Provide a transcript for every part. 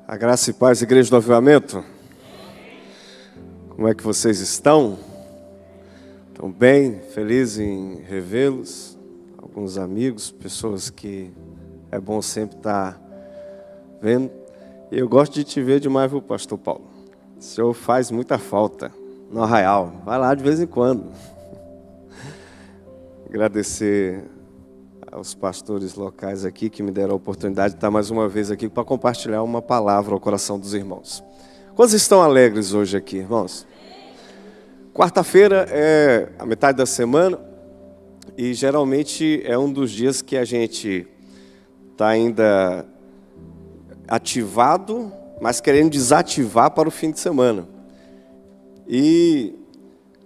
A graça e paz, Igreja do Avivamento. Como é que vocês estão? Estão bem? Feliz em revê-los? Alguns amigos, pessoas que é bom sempre estar vendo. Eu gosto de te ver demais, viu, Pastor Paulo? O senhor faz muita falta no Arraial. Vai lá de vez em quando. Agradecer aos pastores locais aqui que me deram a oportunidade de estar mais uma vez aqui para compartilhar uma palavra ao coração dos irmãos. Quantos estão alegres hoje aqui, irmãos? Quarta-feira é a metade da semana e geralmente é um dos dias que a gente está ainda ativado, mas querendo desativar para o fim de semana. E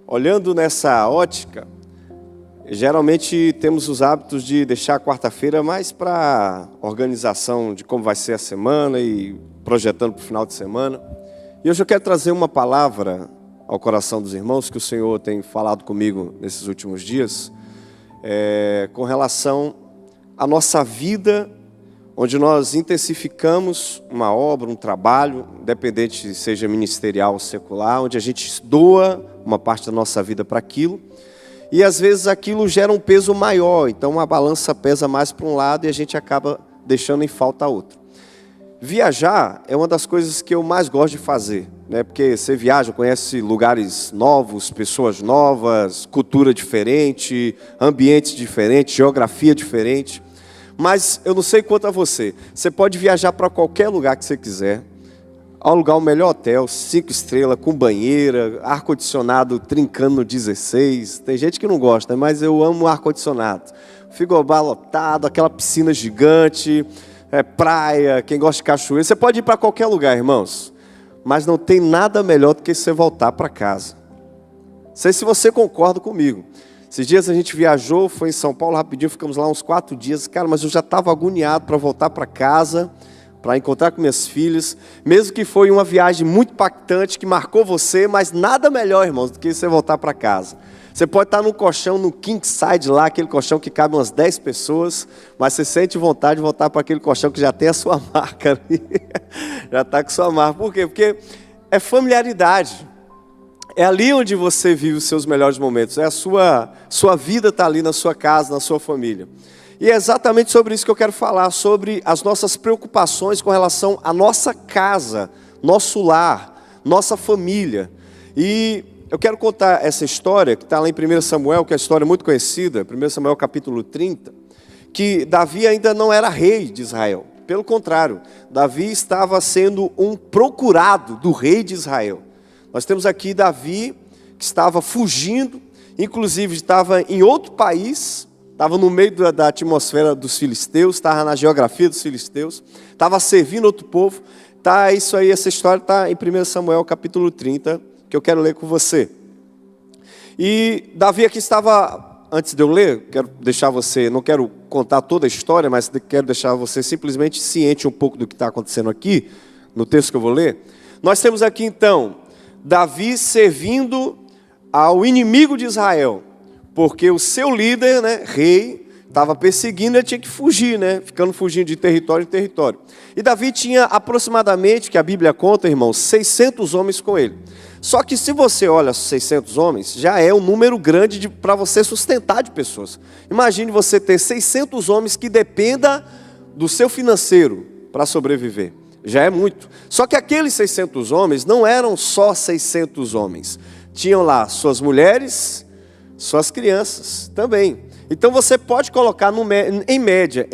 olhando nessa ótica, geralmente temos os hábitos de deixar a quarta-feira mais para organização de como vai ser a semana e projetando para o final de semana. E hoje eu quero trazer uma palavra ao coração dos irmãos que o Senhor tem falado comigo nesses últimos dias, com relação à nossa vida, onde nós intensificamos uma obra, um trabalho, independente seja ministerial ou secular, onde a gente doa uma parte da nossa vida para aquilo. E às vezes aquilo gera um peso maior, então a balança pesa mais para um lado e a gente acaba deixando em falta a outro. Viajar é uma das coisas que eu mais gosto de fazer, né? Porque você viaja, conhece lugares novos, pessoas novas, cultura diferente, ambientes diferentes, geografia diferente. Mas eu não sei quanto a você, você pode viajar para qualquer lugar que você quiser, alugar o melhor hotel, 5 estrelas, com banheira, ar-condicionado trincando no 16. Tem gente que não gosta, mas eu amo ar-condicionado. Frigobar lotado, aquela piscina gigante, praia, quem gosta de cachoeira. Você pode ir para qualquer lugar, irmãos, mas não tem nada melhor do que você voltar para casa. Não sei se você concorda comigo. Esses dias a gente viajou, foi em São Paulo rapidinho, ficamos lá uns 4 dias. Cara, mas eu já estava agoniado para voltar para casa, para encontrar com minhas filhas, mesmo que foi uma viagem muito impactante, que marcou você, mas nada melhor, irmãos, do que você voltar para casa. Você pode estar num colchão, no king side lá, aquele colchão que cabe umas 10 pessoas, mas você sente vontade de voltar para aquele colchão que já tem a sua marca ali, já está com sua marca. Por quê? Porque é familiaridade, é ali onde você vive os seus melhores momentos, a sua vida está ali na sua casa, na sua família. E é exatamente sobre isso que eu quero falar, sobre as nossas preocupações com relação à nossa casa, nosso lar, nossa família. E eu quero contar essa história, que está lá em 1 Samuel, que é uma história muito conhecida, 1 Samuel capítulo 30, que Davi ainda não era rei de Israel. Pelo contrário, Davi estava sendo um procurado do rei de Israel. Nós temos aqui Davi, que estava fugindo, inclusive estava em outro país, estava no meio da atmosfera dos filisteus, estava na geografia dos filisteus, estava servindo outro povo. Tá, isso aí, essa história está em 1 Samuel capítulo 30, que eu quero ler com você. E Davi aqui estava, antes de eu ler, quero deixar você, não quero contar toda a história, mas quero deixar você simplesmente ciente um pouco do que está acontecendo aqui, no texto que eu vou ler. Nós temos aqui então, Davi servindo ao inimigo de Israel, porque o seu líder, né, rei, estava perseguindo e ele tinha que fugir, né, ficando fugindo de território em território. E Davi tinha aproximadamente, que a Bíblia conta, irmãos, 600 homens com ele. Só que se você olha 600 homens, já é um número grande para você sustentar de pessoas. Imagine você ter 600 homens que dependa do seu financeiro para sobreviver. Já é muito. Só que aqueles 600 homens não eram só 600 homens. Tinham lá suas mulheres, suas crianças também. Então você pode colocar em média,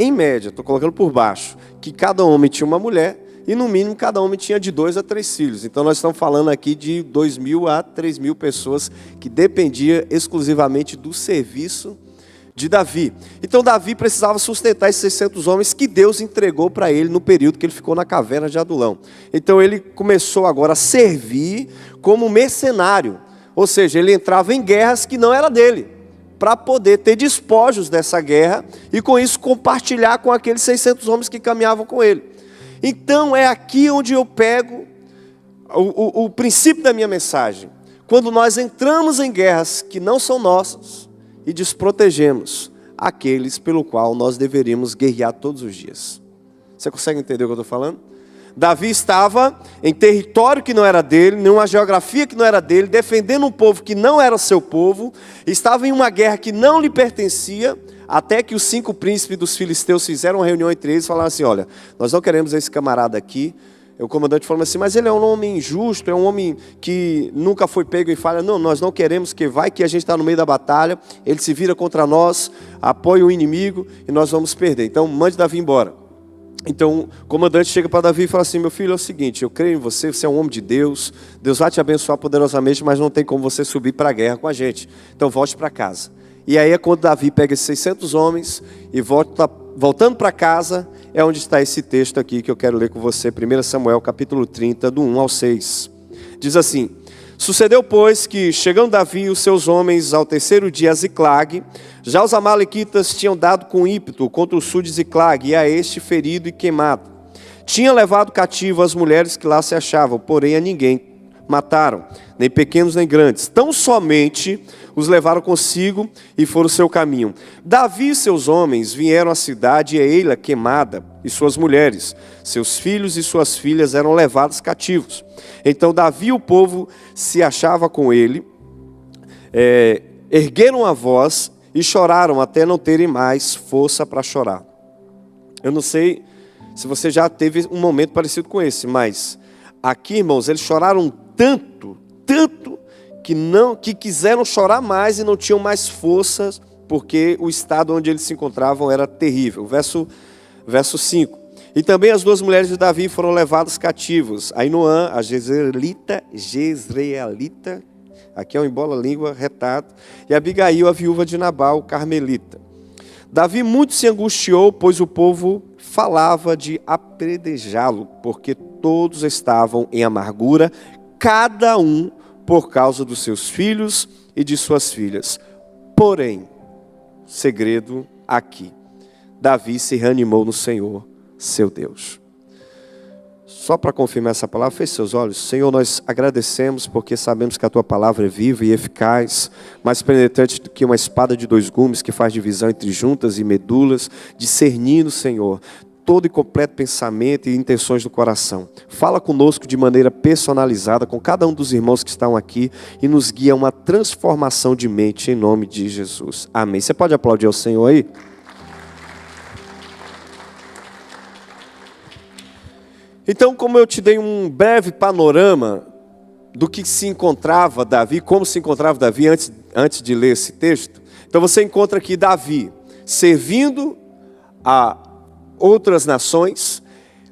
estou colocando por baixo, que cada homem tinha uma mulher e no mínimo cada homem tinha de 2 a 3 filhos. Então nós estamos falando aqui de 2.000 a 3.000 pessoas que dependiam exclusivamente do serviço de Davi. Então Davi precisava sustentar esses 600 homens que Deus entregou para ele no período que ele ficou na caverna de Adulão. Então ele começou agora a servir como mercenário. Ou seja, ele entrava em guerras que não era dele, para poder ter despojos dessa guerra e com isso compartilhar com aqueles 600 homens que caminhavam com ele. Então é aqui onde eu pego o princípio da minha mensagem. Quando nós entramos em guerras que não são nossas e desprotegemos aqueles pelo qual nós deveríamos guerrear todos os dias. Você consegue entender o que eu estou falando? Davi estava em território que não era dele, numa geografia que não era dele, defendendo um povo que não era seu povo, estava em uma guerra que não lhe pertencia, até que os 5 príncipes dos filisteus fizeram uma reunião entre eles e falaram assim: olha, nós não queremos esse camarada aqui. O comandante falou assim: mas ele é um homem injusto, é um homem que nunca foi pego em falha. Não, nós não queremos, que vai que a gente está no meio da batalha, ele se vira contra nós, apoia o inimigo e nós vamos perder. Então mande Davi embora. Então o comandante chega para Davi e fala assim: meu filho, é o seguinte, eu creio em você, você é um homem de Deus, Deus vai te abençoar poderosamente, mas não tem como você subir para a guerra com a gente, então volte para casa. E aí é quando Davi pega esses 600 homens e voltando para casa, é onde está esse texto aqui que eu quero ler com você, 1 Samuel capítulo 30, do 1 ao 6. Diz assim: sucedeu, pois, que chegando Davi e os seus homens ao 3º dia a Ziclag, já os amalequitas tinham dado com ímpeto contra o sul de Ziclag, e a este ferido e queimado. Tinha levado cativo as mulheres que lá se achavam, porém a ninguém mataram, nem pequenos nem grandes. Tão somente os levaram consigo e foram o seu caminho. Davi e seus homens vieram à cidade, e Eila queimada, e suas mulheres, seus filhos e suas filhas eram levados cativos. Então Davi e o povo se achava com ele, ergueram a voz e choraram até não terem mais força para chorar. Eu não sei se você já teve um momento parecido com esse, mas aqui, irmãos, eles choraram tanto que quiseram chorar mais e não tinham mais forças, porque o estado onde eles se encontravam era terrível. Verso 5. E também as 2 mulheres de Davi foram levadas cativos. Ainoã, a Jezreelita, aqui é um embola-língua retado, e Abigail, a viúva de Nabal, o carmelita. Davi muito se angustiou, pois o povo falava de apedrejá-lo, porque todos estavam em amargura, cada um por causa dos seus filhos e de suas filhas. Porém, segredo aqui: Davi se reanimou no Senhor, seu Deus. Só para confirmar essa palavra, feche seus olhos. Senhor, nós agradecemos porque sabemos que a Tua palavra é viva e eficaz, mais penetrante do que uma espada de 2 gumes, que faz divisão entre juntas e medulas, discernindo, Senhor, todo e completo pensamento e intenções do coração. Fala conosco de maneira personalizada, com cada um dos irmãos que estão aqui, e nos guia a uma transformação de mente, em nome de Jesus. Amém. Você pode aplaudir ao Senhor aí? Então, como eu te dei um breve panorama do que se encontrava Davi, como se encontrava Davi antes de ler esse texto, então você encontra aqui Davi servindo a outras nações,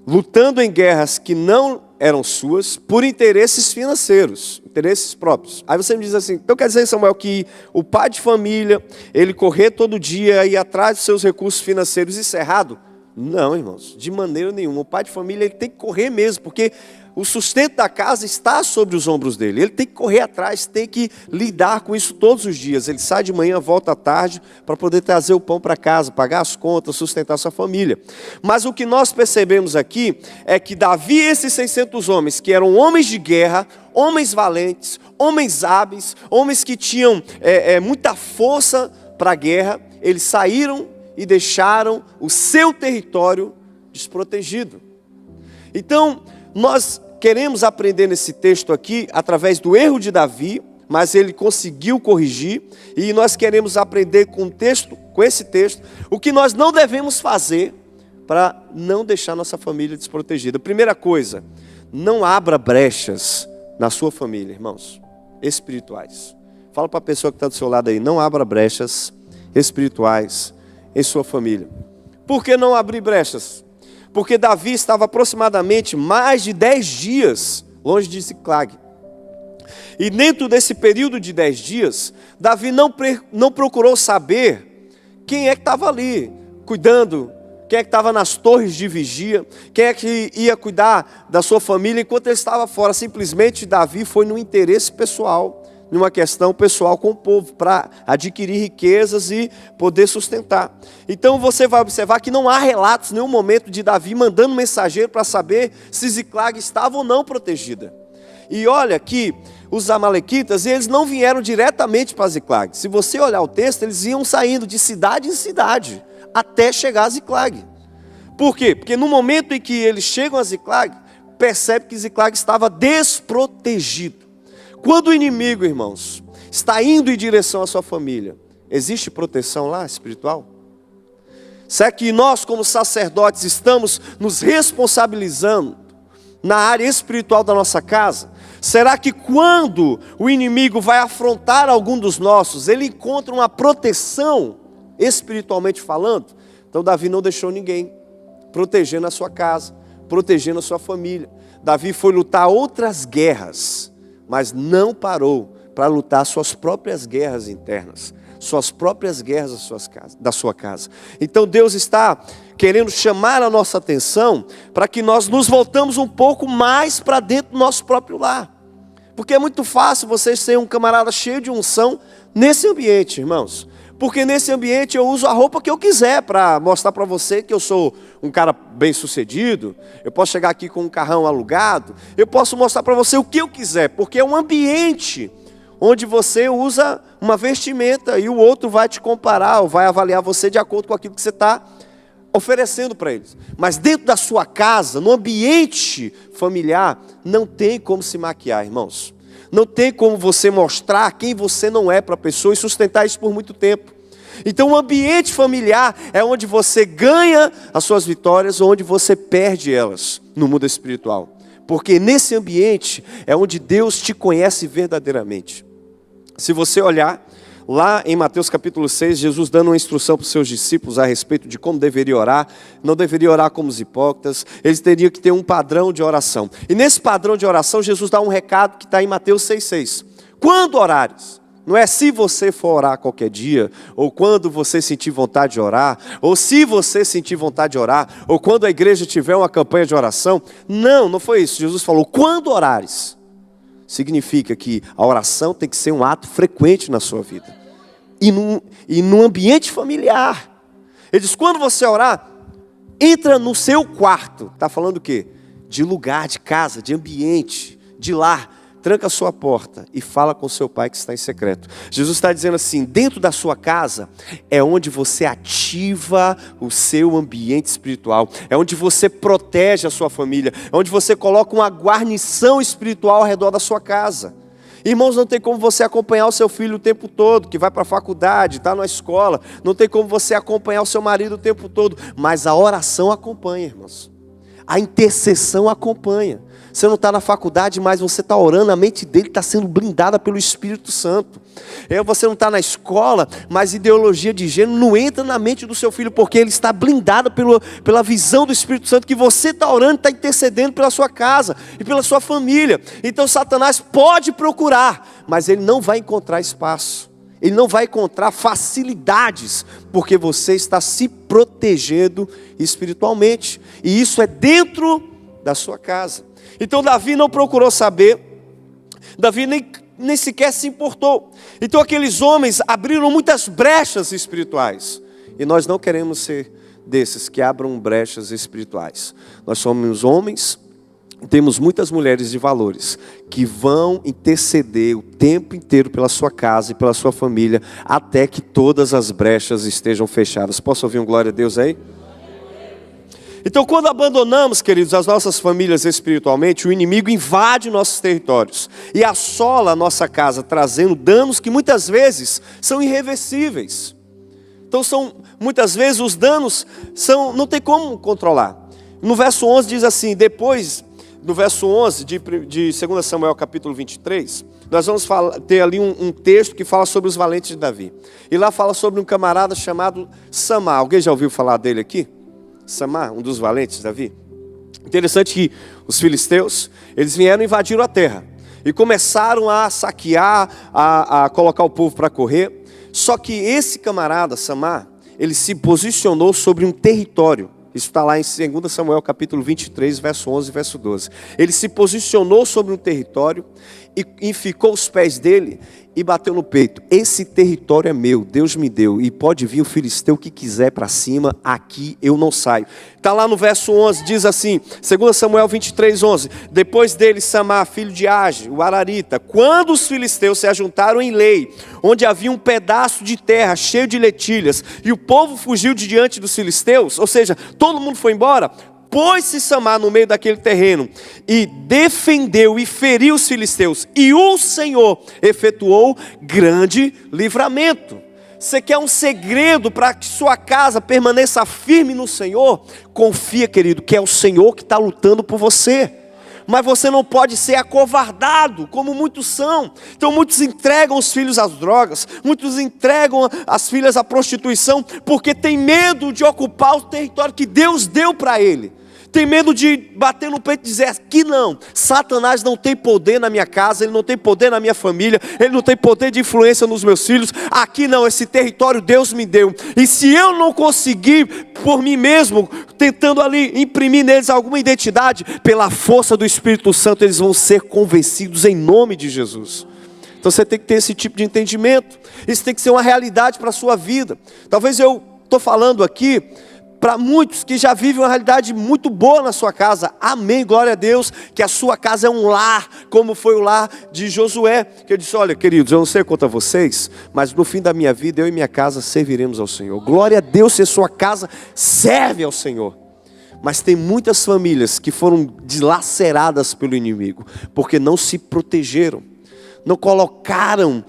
lutando em guerras que não eram suas, por interesses financeiros, interesses próprios. Aí você me diz assim: então quer dizer, Samuel, que o pai de família, ele correr todo dia, ir atrás dos seus recursos financeiros, isso é errado? Não, irmãos, de maneira nenhuma. O pai de família, ele tem que correr mesmo, porque o sustento da casa está sobre os ombros dele. Ele tem que correr atrás, tem que lidar com isso todos os dias. Ele sai de manhã, volta à tarde, para poder trazer o pão para casa, pagar as contas, sustentar sua família. Mas o que nós percebemos aqui é que Davi e esses 600 homens, que eram homens de guerra, homens valentes, homens hábeis, homens que tinham muita força para a guerra, eles saíram e deixaram o seu território desprotegido. Então, nós queremos aprender nesse texto aqui, através do erro de Davi, mas ele conseguiu corrigir, e nós queremos aprender com esse texto, o que nós não devemos fazer para não deixar nossa família desprotegida. Primeira coisa, não abra brechas na sua família, irmãos, espirituais. Fala para a pessoa que está do seu lado aí: não abra brechas espirituais em sua família. Por que não abrir brechas? Porque Davi estava aproximadamente mais de 10 dias longe de Ziclag. E dentro desse período de 10 dias, Davi não procurou saber quem é que estava ali, cuidando, quem é que estava nas torres de vigia, quem é que ia cuidar da sua família enquanto ele estava fora. Simplesmente Davi foi no interesse pessoal, numa questão pessoal com o povo, para adquirir riquezas e poder sustentar. Então você vai observar que não há relatos em nenhum momento de Davi mandando mensageiro para saber se Ziclag estava ou não protegida. E olha que os amalequitas, eles não vieram diretamente para Ziclag. Se você olhar o texto, eles iam saindo de cidade em cidade, até chegar a Ziclag. Por quê? Porque no momento em que eles chegam a Ziclag, percebe que Ziclag estava desprotegido. Quando o inimigo, irmãos, está indo em direção à sua família, existe proteção lá espiritual? Será que nós, como sacerdotes, estamos nos responsabilizando na área espiritual da nossa casa? Será que quando o inimigo vai afrontar algum dos nossos, ele encontra uma proteção espiritualmente falando? Então Davi não deixou ninguém protegendo a sua casa, protegendo a sua família. Davi foi lutar outras guerras, mas não parou para lutar suas próprias guerras internas, suas próprias guerras da sua casa. Então Deus está querendo chamar a nossa atenção para que nós nos voltamos um pouco mais para dentro do nosso próprio lar. Porque é muito fácil você ser um camarada cheio de unção nesse ambiente, irmãos. Porque nesse ambiente eu uso a roupa que eu quiser para mostrar para você que eu sou um cara bem sucedido. Eu posso chegar aqui com um carrão alugado. Eu posso mostrar para você o que eu quiser. Porque é um ambiente onde você usa uma vestimenta e o outro vai te comparar ou vai avaliar você de acordo com aquilo que você está oferecendo para eles. Mas dentro da sua casa, no ambiente familiar, não tem como se maquiar, irmãos. Não tem como você mostrar quem você não é para a pessoa e sustentar isso por muito tempo. Então o ambiente familiar é onde você ganha as suas vitórias ou onde você perde elas no mundo espiritual. Porque nesse ambiente é onde Deus te conhece verdadeiramente. Se você olhar lá em Mateus capítulo 6, Jesus dando uma instrução para os seus discípulos a respeito de como deveria orar, não deveria orar como os hipócritas, eles teriam que ter um padrão de oração. E nesse padrão de oração, Jesus dá um recado que está em Mateus 6,6. Quando orares, não é se você for orar qualquer dia, ou quando você sentir vontade de orar, ou se você sentir vontade de orar, ou quando a igreja tiver uma campanha de oração. Não foi isso. Jesus falou, quando orares. Significa que a oração tem que ser um ato frequente na sua vida. E no ambiente familiar. Ele diz, quando você orar, entra no seu quarto. Está falando o quê? De lugar, de casa, de ambiente, de lar. Tranca a sua porta e fala com seu pai que está em secreto. Jesus está dizendo assim, dentro da sua casa é onde você ativa o seu ambiente espiritual. É onde você protege a sua família. É onde você coloca uma guarnição espiritual ao redor da sua casa. Irmãos, não tem como você acompanhar o seu filho o tempo todo, que vai para a faculdade, está na escola. Não tem como você acompanhar o seu marido o tempo todo. Mas a oração acompanha, irmãos. A intercessão acompanha. Você não está na faculdade, mas você está orando, a mente dele está sendo blindada pelo Espírito Santo. Você não está na escola, mas ideologia de gênero não entra na mente do seu filho, porque ele está blindado pela visão do Espírito Santo, que você está orando, está intercedendo pela sua casa e pela sua família. Então Satanás pode procurar, mas ele não vai encontrar espaço. Ele não vai encontrar facilidades, porque você está se protegendo espiritualmente. E isso é dentro da sua casa. Então Davi não procurou saber, Davi nem sequer se importou. Então aqueles homens abriram muitas brechas espirituais. E nós não queremos ser desses que abram brechas espirituais. Nós somos homens, temos muitas mulheres de valores que vão interceder o tempo inteiro pela sua casa e pela sua família, até que todas as brechas estejam fechadas. Posso ouvir um glória a Deus aí? Então, quando abandonamos, queridos, as nossas famílias espiritualmente, o inimigo invade nossos territórios e assola a nossa casa, trazendo danos que muitas vezes são irreversíveis. Então, muitas vezes os danos não tem como controlar. No verso 11 diz assim, depois do verso 11 de 2 Samuel capítulo 23, nós vamos ter ali um texto que fala sobre os valentes de Davi. E lá fala sobre um camarada chamado Samá. Alguém já ouviu falar dele aqui? Samá, um dos valentes de Davi. Interessante que os filisteus, eles vieram e invadiram a terra. E começaram a saquear, a colocar o povo para correr. Só que esse camarada, Samá, ele se posicionou sobre um território. Isso está lá em 2 Samuel capítulo 23, verso 11 e verso 12. Ele se posicionou sobre um território e ficou os pés dele e bateu no peito. Esse território é meu, Deus me deu. E pode vir o filisteu que quiser para cima, aqui eu não saio. Está lá no verso 11, diz assim, 2 Samuel 23, 11. Depois dele, Samá, filho de Age, o Ararita, quando os filisteus se ajuntaram em Lei, onde havia um pedaço de terra cheio de letilhas, e o povo fugiu de diante dos filisteus, ou seja, todo mundo foi embora, Pôs-se Samar no meio daquele terreno e defendeu e feriu os filisteus. E o Senhor efetuou grande livramento. Você quer um segredo para que sua casa permaneça firme no Senhor? Confia, querido, que é o Senhor que está lutando por você. Mas você não pode ser acovardado, como muitos são. Então muitos entregam os filhos às drogas, muitos entregam as filhas à prostituição, porque tem medo de ocupar o território que Deus deu para ele. Tem medo de bater no peito e dizer, aqui não, Satanás não tem poder na minha casa, ele não tem poder na minha família, ele não tem poder de influência nos meus filhos, aqui não, esse território Deus me deu. E se eu não conseguir por mim mesmo, tentando ali imprimir neles alguma identidade, pela força do Espírito Santo eles vão ser convencidos em nome de Jesus. Então você tem que ter esse tipo de entendimento, isso tem que ser uma realidade para a sua vida. Talvez eu estou falando aqui para muitos que já vivem uma realidade muito boa na sua casa. Amém, glória a Deus, que a sua casa é um lar, como foi o lar de Josué, que ele disse, olha queridos, eu não sei quanto a vocês, mas no fim da minha vida, eu e minha casa serviremos ao Senhor. Glória a Deus se a sua casa serve ao Senhor. Mas tem muitas famílias que foram dilaceradas pelo inimigo, porque não se protegeram, não colocaram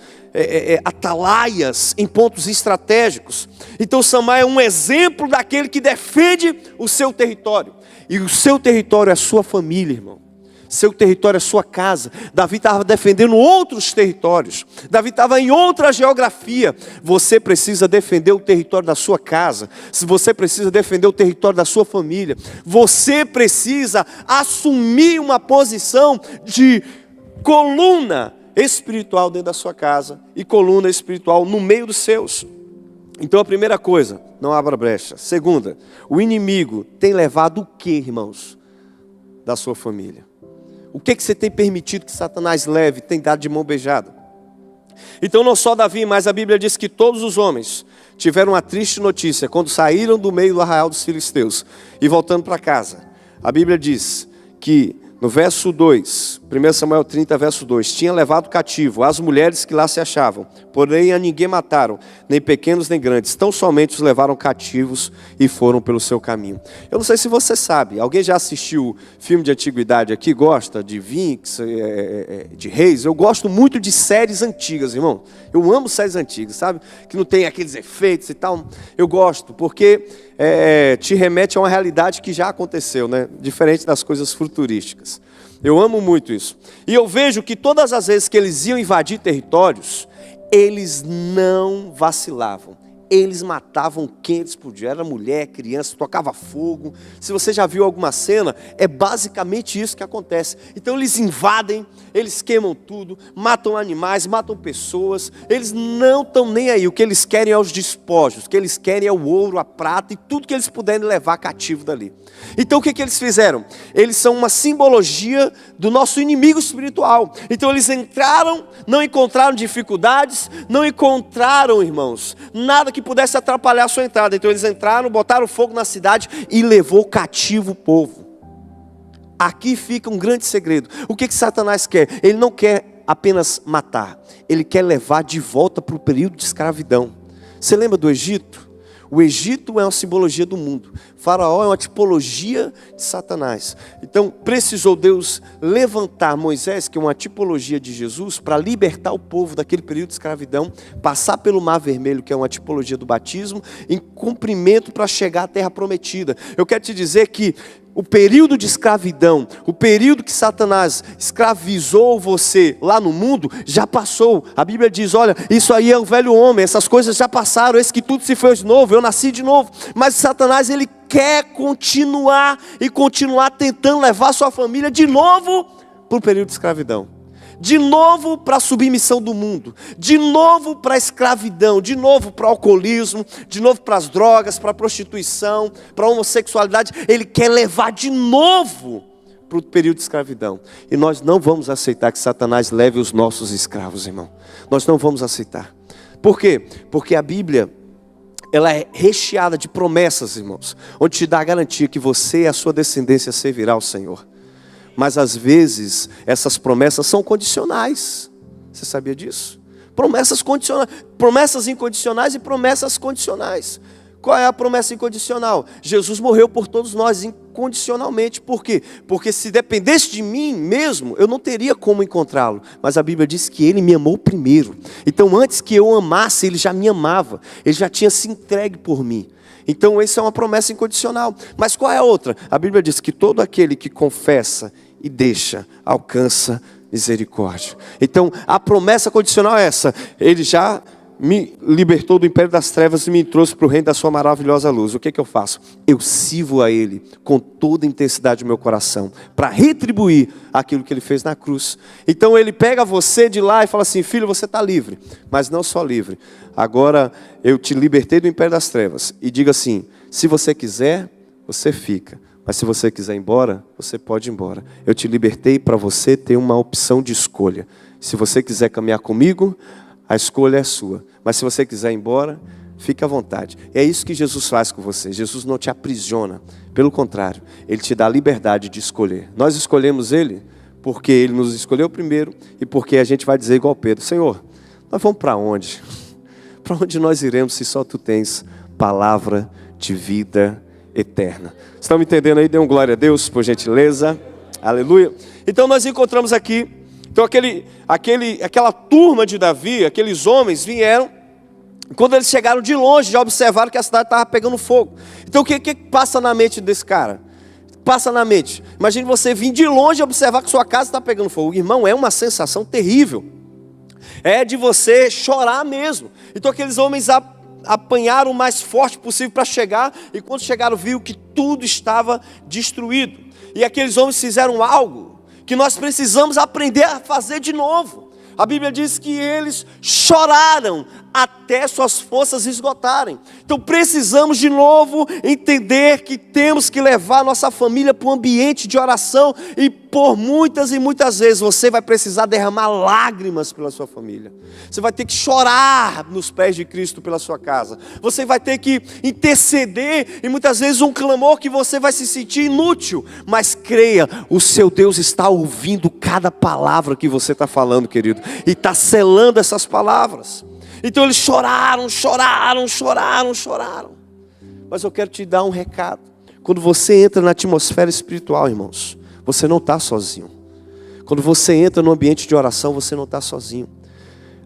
atalaias em pontos estratégicos. Então Samar é um exemplo daquele que defende o seu território. E o seu território é a sua família, irmão. Seu território é a sua casa. Davi estava defendendo outros territórios. Davi estava em outra geografia. Você precisa defender o território da sua casa. Se você precisa defender o território da sua família, você precisa assumir uma posição de coluna espiritual dentro da sua casa e coluna espiritual no meio dos seus. Então a primeira coisa, não abra brecha. Segunda, o inimigo tem levado o que, irmãos, da sua família? O que você tem permitido que Satanás leve, tem dado de mão beijada? Então não só Davi, mas a Bíblia diz que todos os homens tiveram uma triste notícia quando saíram do meio do arraial dos filisteus e voltando para casa. A Bíblia diz que no verso 2, 1 Samuel 30, verso 2, tinha levado cativo as mulheres que lá se achavam, porém a ninguém mataram, nem pequenos nem grandes, tão somente os levaram cativos e foram pelo seu caminho. Eu não sei se você sabe, alguém já assistiu filme de antiguidade aqui, gosta de Vinx, de Reis? Eu gosto muito de séries antigas, irmão. Eu amo séries antigas, sabe? Que não tem aqueles efeitos e tal. Eu gosto, porque te remete a uma realidade que já aconteceu, né? Diferente das coisas futurísticas. Eu amo muito isso. E eu vejo que todas as vezes que eles iam invadir territórios, eles não vacilavam. Eles matavam quem eles podiam. Era mulher, criança, tocava fogo. Se você já viu alguma cena, é basicamente isso que acontece. Então eles invadem, eles queimam tudo, matam animais, matam pessoas. Eles não estão nem aí. O que eles querem é os despojos. O que eles querem é o ouro, a prata e tudo que eles puderem levar cativo dali. Então o que eles fizeram? Eles são uma simbologia do nosso inimigo espiritual. Então eles entraram, não encontraram dificuldades, não encontraram, irmãos, nada que pudesse atrapalhar a sua entrada. Então eles entraram, botaram fogo na cidade e levou cativo o povo. Aqui fica um grande segredo. O que Satanás quer? Ele não quer apenas matar, ele quer levar de volta para o período de escravidão. Você lembra do Egito? O Egito é uma simbologia do mundo. Faraó é uma tipologia de Satanás. Então precisou Deus levantar Moisés, que é uma tipologia de Jesus, para libertar o povo daquele período de escravidão, passar pelo Mar Vermelho, que é uma tipologia do batismo, em cumprimento para chegar à terra prometida. Eu quero te dizer que o período de escravidão, o período que Satanás escravizou você lá no mundo, já passou. A Bíblia diz, olha, isso aí é o velho homem, essas coisas já passaram, esse que tudo se fez novo, eu nasci de novo. Mas Satanás, ele quer continuar e continuar tentando levar sua família de novo para o período de escravidão. De novo para a submissão do mundo, de novo para a escravidão, de novo para o alcoolismo, de novo para as drogas, para a prostituição, para a homossexualidade. Ele quer levar de novo para o período de escravidão. E nós não vamos aceitar que Satanás leve os nossos escravos, irmão. Nós não vamos aceitar. Por quê? Porque a Bíblia, ela é recheada de promessas, irmãos, onde te dá a garantia que você e a sua descendência servirá ao Senhor. Mas às vezes essas promessas são condicionais. Você sabia disso? Promessas condicionais, promessas incondicionais e promessas condicionais. Qual é a promessa incondicional? Jesus morreu por todos nós, condicionalmente. Por quê? Porque se dependesse de mim mesmo, eu não teria como encontrá-lo. Mas a Bíblia diz que Ele me amou primeiro. Então antes que eu amasse, Ele já me amava. Ele já tinha se entregue por mim. Então essa é uma promessa incondicional. Mas qual é a outra? A Bíblia diz que todo aquele que confessa e deixa, alcança misericórdia. Então a promessa condicional é essa: Ele já me libertou do império das trevas e me trouxe para o reino da sua maravilhosa luz. O que eu faço? Eu sirvo a Ele com toda a intensidade do meu coração, para retribuir aquilo que Ele fez na cruz. Então Ele pega você de lá e fala assim: filho, você está livre. Mas não só livre, agora eu te libertei do império das trevas. E diga assim: se você quiser, você fica. Mas se você quiser ir embora, você pode ir embora. Eu te libertei para você ter uma opção de escolha. Se você quiser caminhar comigo, a escolha é sua. Mas se você quiser ir embora, fique à vontade. E é isso que Jesus faz com você. Jesus não te aprisiona. Pelo contrário, Ele te dá a liberdade de escolher. Nós escolhemos Ele porque Ele nos escolheu primeiro e porque a gente vai dizer igual Pedro: Senhor, nós vamos para onde? Para onde nós iremos se só Tu tens palavra de vida eterna? Estão me entendendo aí? Dê um glória a Deus, por gentileza. Aleluia. Então nós encontramos aqui. Então aquela turma de Davi, aqueles homens vieram. Quando eles chegaram de longe, já observaram que a cidade estava pegando fogo. Então o que passa na mente desse cara? Passa na mente. Imagine você vir de longe e observar que sua casa está pegando fogo. Irmão, é uma sensação terrível. É de você chorar mesmo. Então aqueles homens apanharam o mais forte possível para chegar. E quando chegaram, viram que tudo estava destruído. E aqueles homens fizeram algo que nós precisamos aprender a fazer de novo. A Bíblia diz que eles choraram até suas forças esgotarem. Então precisamos de novo entender que temos que levar nossa família para um ambiente de oração. E por muitas e muitas vezes você vai precisar derramar lágrimas pela sua família. Você vai ter que chorar nos pés de Cristo pela sua casa. Você vai ter que interceder, e muitas vezes um clamor que você vai se sentir inútil. Mas creia, o seu Deus está ouvindo cada palavra que você está falando, querido, e está selando essas palavras. Então eles choraram. Mas eu quero te dar um recado. Quando você entra na atmosfera espiritual, irmãos, você não está sozinho. Quando você entra no ambiente de oração, você não está sozinho.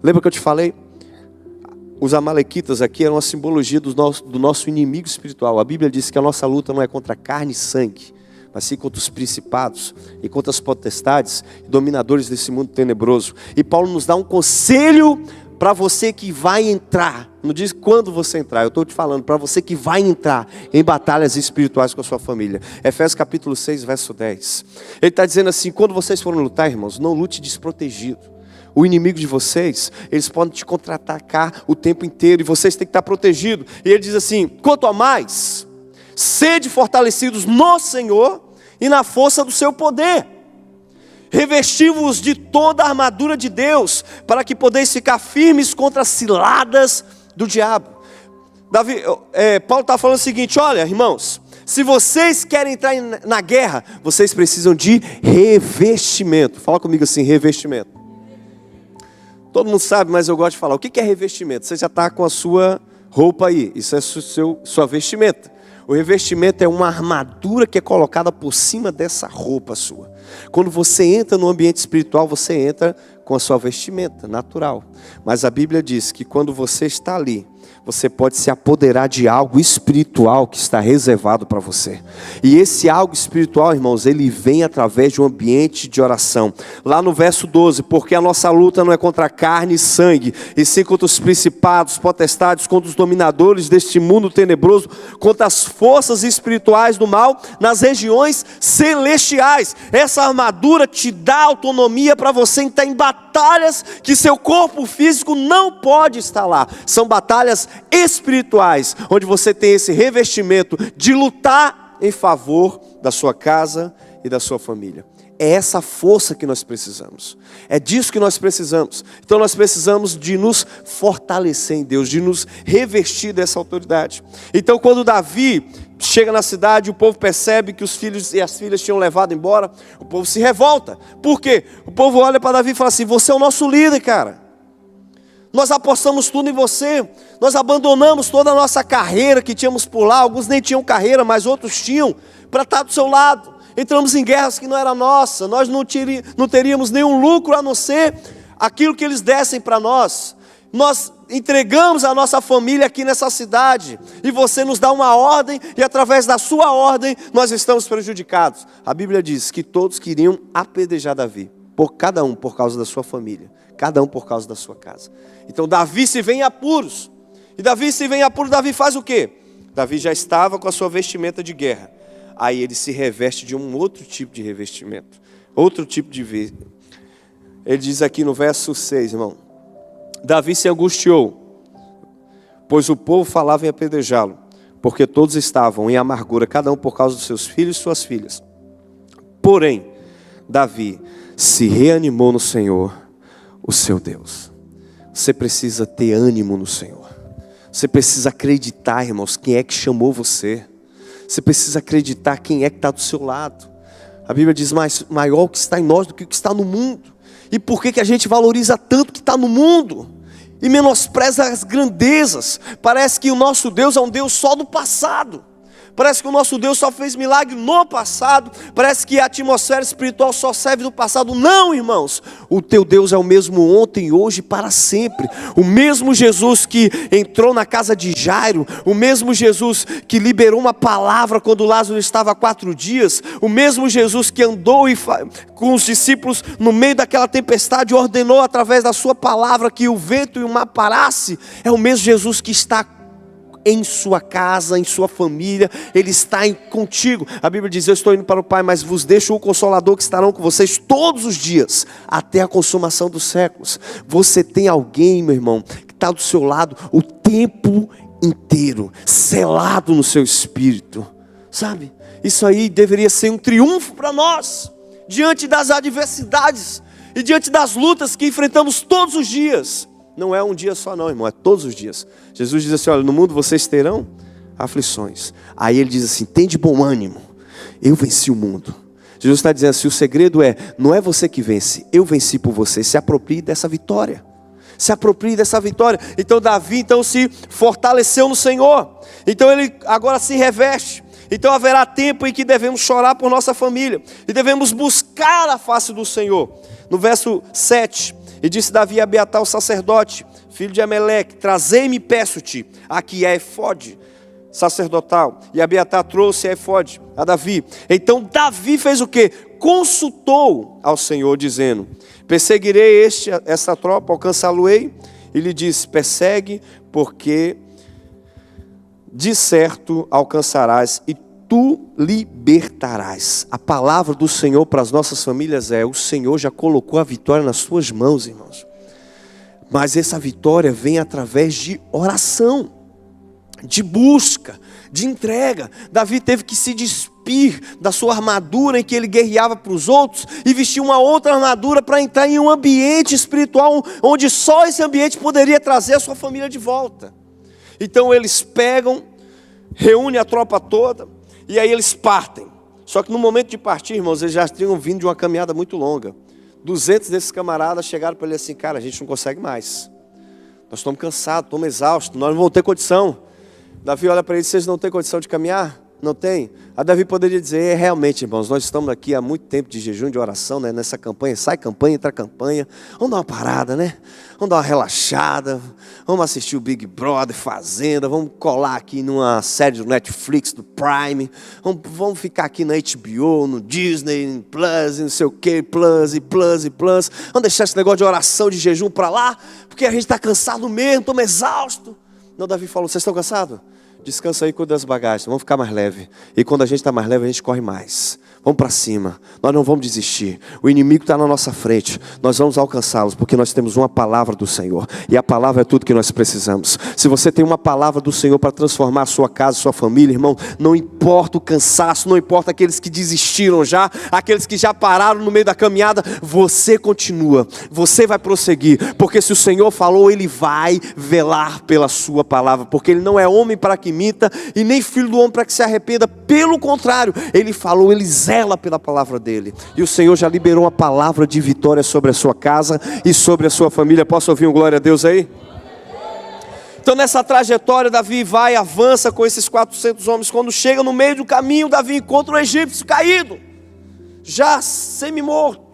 Lembra que eu te falei? Os amalequitas aqui eram a simbologia do nosso inimigo espiritual. A Bíblia diz que a nossa luta não é contra carne e sangue, mas sim contra os principados e contra as potestades e dominadores desse mundo tenebroso. E Paulo nos dá um conselho para você que vai entrar. Não diz quando você entrar, eu estou te falando para você que vai entrar em batalhas espirituais com a sua família. Efésios capítulo 6, verso 10. Ele está dizendo assim: quando vocês forem lutar, irmãos, não lute desprotegido. O inimigo de vocês, eles podem te contra-atacar o tempo inteiro, e vocês têm que estar protegidos. E ele diz assim: quanto a mais, sede fortalecidos no Senhor e na força do seu poder. Revesti-vos de toda a armadura de Deus, para que podeis ficar firmes contra as ciladas do diabo. Paulo está falando o seguinte: olha, irmãos, se vocês querem entrar na guerra, vocês precisam de revestimento. Fala comigo assim: revestimento. Todo mundo sabe, mas eu gosto de falar. O que é revestimento? Você já está com a sua roupa aí, isso é sua vestimenta. O revestimento é uma armadura que é colocada por cima dessa roupa sua. Quando você entra no ambiente espiritual, você entra com a sua vestimenta natural. Mas a Bíblia diz que quando você está ali, você pode se apoderar de algo espiritual que está reservado para você. E esse algo espiritual, irmãos, ele vem através de um ambiente de oração. Lá no verso 12, porque a nossa luta não é contra carne e sangue, e sim contra os principados, potestades, contra os dominadores deste mundo tenebroso, contra as forças espirituais do mal nas regiões celestiais. Essa armadura te dá autonomia para você entrar em batalhas que seu corpo físico não pode estar lá. São batalhas espirituais, onde você tem esse revestimento de lutar em favor da sua casa e da sua família. É essa força que nós precisamos. É disso que nós precisamos. Então nós precisamos de nos fortalecer em Deus, de nos revestir dessa autoridade. Então quando Davi chega na cidade, o povo percebe que os filhos e as filhas tinham levado embora, o povo se revolta. Por quê? O povo olha para Davi e fala assim: você é o nosso líder, cara. Nós apostamos tudo em você. Nós abandonamos toda a nossa carreira que tínhamos por lá. Alguns nem tinham carreira, mas outros tinham. para estar do seu lado. Entramos em guerras que não era nossa. Nós não teríamos nenhum lucro a não ser aquilo que eles dessem para nós. Nós entregamos a nossa família aqui nessa cidade, e você nos dá uma ordem, e através da sua ordem, nós estamos prejudicados. A Bíblia diz que todos queriam apedrejar Davi, cada um por causa da sua família, cada um por causa da sua casa. Então Davi se vê em apuros, e Davi se vê em apuros, Davi faz o quê? Davi já estava com a sua vestimenta de guerra, aí ele se reveste de um outro tipo de revestimento, outro tipo de vestimento. Ele diz aqui no verso 6, irmão: Davi se angustiou, pois o povo falava em apedrejá-lo, porque todos estavam em amargura, cada um por causa dos seus filhos e suas filhas. Porém, Davi se reanimou no Senhor, o seu Deus. Você precisa ter ânimo no Senhor. Você precisa acreditar, irmãos, quem é que chamou você. Você precisa acreditar quem é que está do seu lado. A Bíblia diz, maior o que está em nós do que o que está no mundo. E por que a gente valoriza tanto o que está no mundo e menospreza as grandezas? Parece que o nosso Deus é um Deus só do passado. Parece que o nosso Deus só fez milagre no passado. Parece que a atmosfera espiritual só serve no passado. Não, irmãos. O teu Deus é o mesmo ontem, hoje e para sempre. O mesmo Jesus que entrou na casa de Jairo. O mesmo Jesus que liberou uma palavra quando Lázaro estava há 4 dias. O mesmo Jesus que andou com os discípulos no meio daquela tempestade e ordenou através da sua palavra que o vento e o mar parasse. É o mesmo Jesus que está em sua casa, em sua família, Ele está contigo. A Bíblia diz, eu estou indo para o Pai, mas vos deixo o Consolador que estarão com vocês todos os dias, até a consumação dos séculos. Você tem alguém, meu irmão, que está do seu lado o tempo inteiro, selado no seu espírito, sabe? Isso aí deveria ser um triunfo para nós, diante das adversidades, e diante das lutas que enfrentamos todos os dias. Não é um dia só não, irmão, é todos os dias. Jesus diz assim, olha, no mundo vocês terão aflições. Aí ele diz assim, tem de bom ânimo, eu venci o mundo. Jesus está dizendo assim, o segredo não é você que vence, eu venci por você. Se aproprie dessa vitória. Se aproprie dessa vitória. Então Davi se fortaleceu no Senhor. Então ele agora se reveste. Então haverá tempo em que devemos chorar por nossa família. E devemos buscar a face do Senhor. No verso 7... E disse Davi a Abiatar, o sacerdote, filho de Ameleque, trazei-me, peço-te, aqui a efode sacerdotal. E Abiatar trouxe a efode a Davi. Então Davi fez o quê? Consultou ao Senhor, dizendo, perseguirei essa tropa, alcançá-lo-ei. E lhe disse, persegue, porque de certo alcançarás e tu libertarás. A palavra do Senhor para as nossas famílias o Senhor já colocou a vitória nas suas mãos, irmãos. Mas essa vitória vem através de oração, de busca, de entrega. Davi teve que se despir da sua armadura em que ele guerreava para os outros e vestir uma outra armadura para entrar em um ambiente espiritual onde só esse ambiente poderia trazer a sua família de volta. Então eles reúnem a tropa toda, e aí eles partem. Só que no momento de partir, irmãos, eles já tinham vindo de uma caminhada muito longa. 200 desses camaradas chegaram para ele assim, cara, a gente não consegue mais. Nós estamos cansados, estamos exaustos, nós não vamos ter condição. Davi olha para eles, vocês não têm condição de caminhar? Não tem? A Davi poderia dizer, realmente, irmãos, nós estamos aqui há muito tempo de jejum, de oração, né? Nessa campanha, sai campanha, entra campanha. Vamos dar uma parada, né? Vamos dar uma relaxada. Vamos assistir o Big Brother, Fazenda. Vamos colar aqui numa série do Netflix, do Prime. Vamos ficar aqui na HBO, no Disney, Plus, não sei o que, Plus. Vamos deixar esse negócio de oração, de jejum para lá, porque a gente está cansado mesmo, estamos exaustos. Não, Davi falou, vocês estão cansados? Descansa aí, cuida das bagagens, vamos ficar mais leve. E quando a gente está mais leve, a gente corre mais. Vamos para cima, nós não vamos desistir. O inimigo está na nossa frente, nós vamos alcançá-los, porque nós temos uma palavra do Senhor. E a palavra é tudo que nós precisamos. Se você tem uma palavra do Senhor para transformar a sua casa, a sua família, irmão, não importa o cansaço, não importa aqueles que desistiram já, aqueles que já pararam no meio da caminhada, você continua, você vai prosseguir. Porque se o Senhor falou, Ele vai velar pela sua palavra. Porque Ele não é homem para que minta, e nem filho do homem para que se arrependa. Pelo contrário, Ele falou, Ele zela pela palavra dele. E o Senhor já liberou uma palavra de vitória sobre a sua casa e sobre a sua família. Posso ouvir um glória a Deus aí? Então nessa trajetória, Davi vai e avança com esses 400 homens. Quando chega no meio do caminho, Davi encontra um egípcio caído, já semi-morto.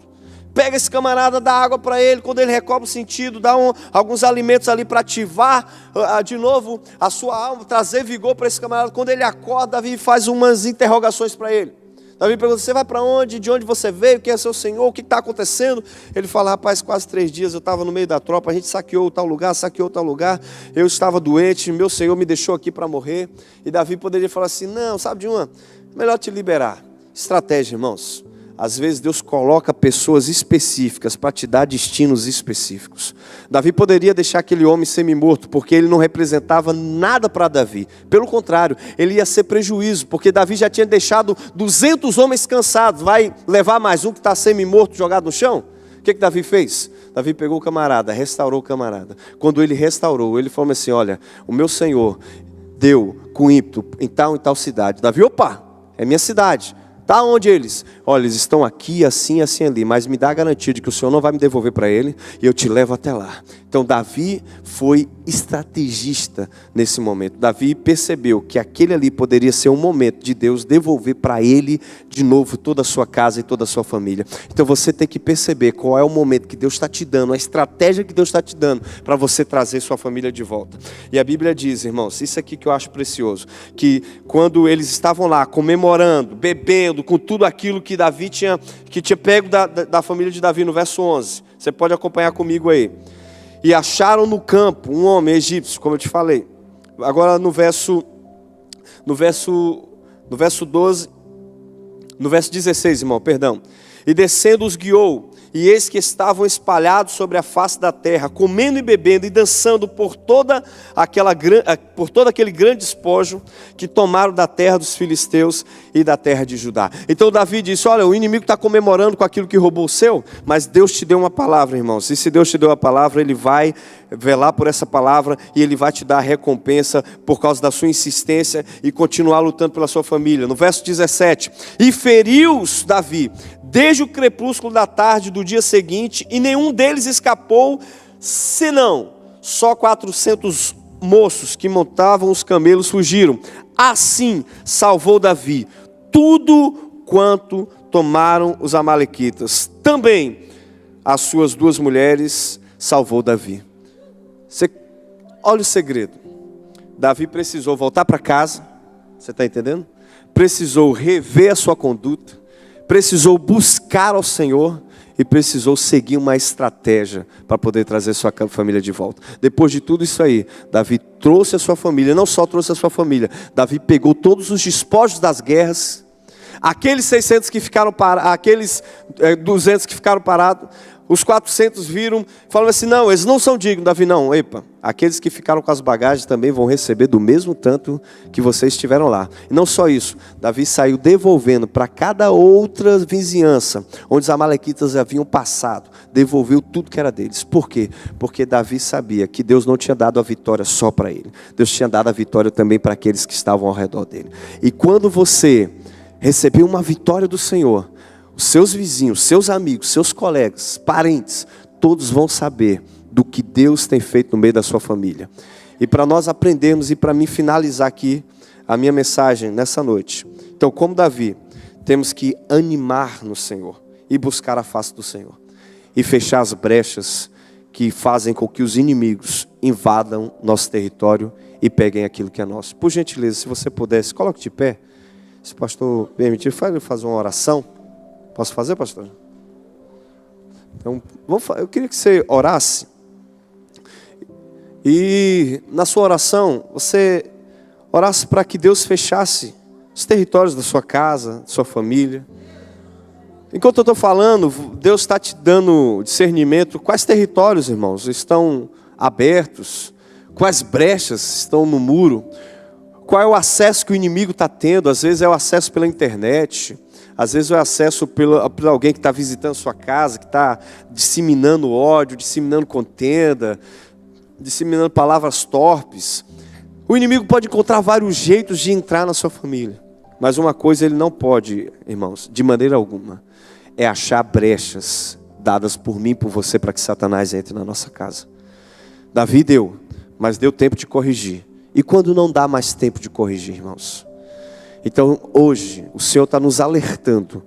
Pega esse camarada, dá água para ele. Quando ele recobra o sentido, dá alguns alimentos ali para ativar de novo a sua alma, trazer vigor para esse camarada. Quando ele acorda, Davi faz umas interrogações para ele. Davi pergunta: você vai para onde? De onde você veio? Quem é seu Senhor? O que está acontecendo? Ele fala: rapaz, quase 3 dias eu estava no meio da tropa, a gente saqueou tal lugar, eu estava doente, meu Senhor me deixou aqui para morrer. E Davi poderia falar assim: não, sabe de uma? Melhor te liberar. Estratégia, irmãos. Às vezes Deus coloca pessoas específicas para te dar destinos específicos. Davi poderia deixar aquele homem semi-morto, porque ele não representava nada para Davi. Pelo contrário, ele ia ser prejuízo, porque Davi já tinha deixado 200 homens cansados. Vai levar mais um que está semi-morto, jogado no chão? O que Davi fez? Davi pegou o camarada, restaurou o camarada. Quando ele restaurou, ele falou assim: olha, o meu Senhor deu com ímpeto em tal cidade. Davi: opa, é minha cidade. Tá onde eles? Olha, eles estão aqui, assim, assim, ali. Mas me dá a garantia de que o Senhor não vai me devolver para ele, e eu te levo até lá. Então Davi foi estrategista nesse momento. Davi percebeu que aquele ali poderia ser um momento de Deus devolver para ele de novo toda a sua casa e toda a sua família. Então você tem que perceber qual é o momento que Deus está te dando, a estratégia que Deus está te dando para você trazer sua família de volta. E a Bíblia diz, irmãos, isso aqui que eu acho precioso, que quando eles estavam lá comemorando, bebendo, com tudo aquilo que Davi tinha pego da família de Davi, no verso 11, você pode acompanhar comigo aí. E acharam no campo um homem egípcio, como eu te falei. Agora no verso 12, no verso 16, irmão, perdão. E descendo os guiou, e eis que estavam espalhados sobre a face da terra, comendo e bebendo e dançando por todo aquele grande despojo que tomaram da terra dos filisteus e da terra de Judá. Então Davi disse: olha, o inimigo está comemorando com aquilo que roubou o seu, mas Deus te deu uma palavra, irmãos. E se Deus te deu a palavra, Ele vai velar por essa palavra, e Ele vai te dar a recompensa por causa da sua insistência e continuar lutando pela sua família. No verso 17: e feriu-os Davi desde o crepúsculo da tarde do dia seguinte, e nenhum deles escapou, senão só 400 moços que montavam os camelos fugiram. Assim salvou Davi tudo quanto tomaram os amalequitas. Também as suas 2 mulheres salvou Davi. Olha o segredo. Davi precisou voltar para casa, você está entendendo? Precisou rever a sua conduta, precisou buscar ao Senhor e precisou seguir uma estratégia para poder trazer sua família de volta. Depois de tudo isso aí, Davi trouxe a sua família. Não só trouxe a sua família, Davi pegou todos os despojos das guerras. Aqueles 600 que ficaram parados, aqueles 200 que ficaram parados, os 400 viram, falaram assim: não, eles não são dignos. Davi: não, epa, aqueles que ficaram com as bagagens também vão receber do mesmo tanto que vocês estiveram lá. E não só isso, Davi saiu devolvendo para cada outra vizinhança, onde os amalequitas haviam passado, devolveu tudo que era deles. Por quê? Porque Davi sabia que Deus não tinha dado a vitória só para ele, Deus tinha dado a vitória também para aqueles que estavam ao redor dele. E quando você receber uma vitória do Senhor, os seus vizinhos, seus amigos, seus colegas, parentes, todos vão saber do que Deus tem feito no meio da sua família. E para nós aprendermos, e para mim finalizar aqui a minha mensagem nessa noite. Então, como Davi, temos que animar no Senhor e buscar a face do Senhor. E fechar as brechas que fazem com que os inimigos invadam nosso território e peguem aquilo que é nosso. Por gentileza, se você pudesse, coloque de pé. Se o pastor permitir, fazer uma oração. Posso fazer, pastor? Então, eu queria que você orasse. E na sua oração, você orasse para que Deus fechasse os territórios da sua casa, da sua família. Enquanto eu estou falando, Deus está te dando discernimento. Quais territórios, irmãos, estão abertos? Quais brechas estão no muro? Qual é o acesso que o inimigo está tendo? Às vezes é o acesso pela internet. Às vezes é o acesso por alguém que está visitando sua casa, que está disseminando ódio, disseminando contenda, disseminando palavras torpes. O inimigo pode encontrar vários jeitos de entrar na sua família. Mas uma coisa ele não pode, irmãos, de maneira alguma, é achar brechas dadas por mim e por você para que Satanás entre na nossa casa. Davi deu, mas deu tempo de corrigir. E quando não dá mais tempo de corrigir, irmãos? Então hoje o Senhor está nos alertando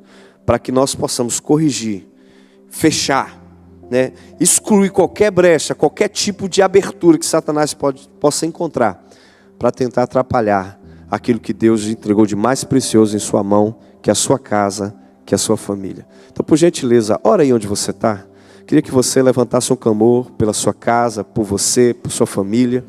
para que nós possamos corrigir, fechar, né? Excluir qualquer brecha, qualquer tipo de abertura que Satanás possa encontrar para tentar atrapalhar aquilo que Deus entregou de mais precioso em sua mão, que é a sua casa, que é a sua família. Então, por gentileza, ora aí onde você está. Queria que você levantasse um clamor pela sua casa, por você, por sua família.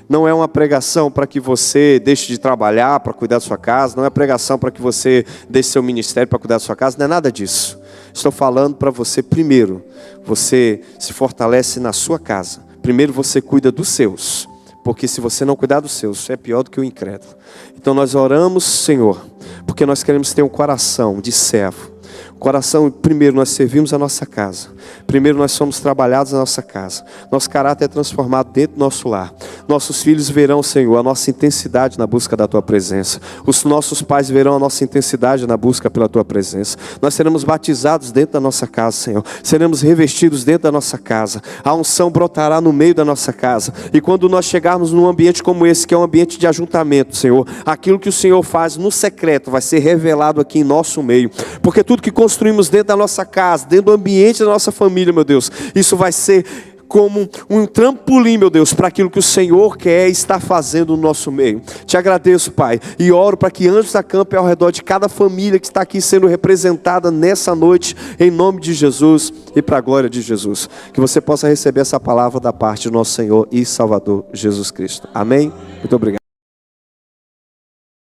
Não é uma pregação para que você deixe de trabalhar para cuidar da sua casa. Não é pregação para que você deixe seu ministério para cuidar da sua casa. Não é nada disso. Estou falando para você primeiro. Você se fortalece na sua casa. Primeiro você cuida dos seus. Porque se você não cuidar dos seus, você é pior do que o incrédulo. Então nós oramos, Senhor, porque nós queremos ter um coração de servo. Coração, primeiro nós servimos a nossa casa. Primeiro nós somos trabalhados na nossa casa. Nosso caráter é transformado dentro do nosso lar. Nossos filhos verão, Senhor, a nossa intensidade na busca da Tua presença. Os nossos pais verão a nossa intensidade na busca pela Tua presença. Nós seremos batizados dentro da nossa casa, Senhor. Seremos revestidos dentro da nossa casa. A unção brotará no meio da nossa casa. E quando nós chegarmos num ambiente como esse, que é um ambiente de ajuntamento, Senhor, aquilo que o Senhor faz no secreto vai ser revelado aqui em nosso meio. Porque tudo que construímos dentro da nossa casa, dentro do ambiente da nossa família, meu Deus, isso vai ser como um trampolim, meu Deus, para aquilo que o Senhor quer estar fazendo no nosso meio. Te agradeço, Pai, e oro para que anjos acampem ao redor de cada família que está aqui sendo representada nessa noite, em nome de Jesus e para a glória de Jesus. Que você possa receber essa palavra da parte do nosso Senhor e Salvador Jesus Cristo. Amém? Muito obrigado.